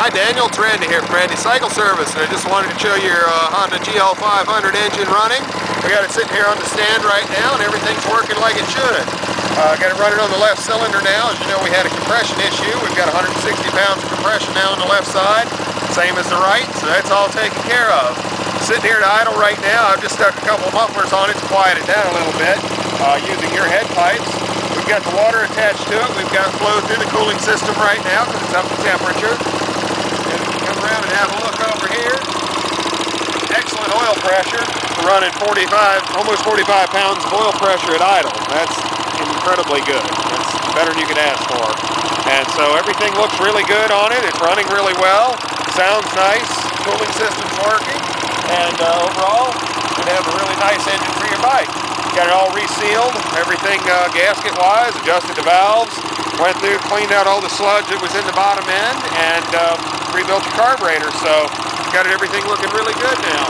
Hi Daniel, it's Randy here from Randy Cycle Service, and I just wanted to show your Honda GL500 engine running. We got it sitting here on the stand right now, and everything's working like it should. Got it running on the left cylinder now. As you know, we had a compression issue. We've got 160 pounds of compression now on the left side, same as the right, so that's all taken care of. Sitting here to idle right now, I've just stuck a couple of mufflers on it to quiet it down a little bit, using your head pipes. We've got the water attached to it. We've got flow through the cooling system right now because it's up to temperature. And if you come around and have a look over here, excellent oil pressure. We're running almost 45 pounds of oil pressure at idle. That's incredibly good. That's better than you could ask for. And so everything looks really good on it. It's running really well. Sounds nice. Cooling system's working. And overall, you're going to have a really nice engine for your bike. Got it all resealed, everything gasket-wise, adjusted the valves, went through, cleaned out all the sludge that was in the bottom end, and rebuilt the carburetor. So got everything looking really good now.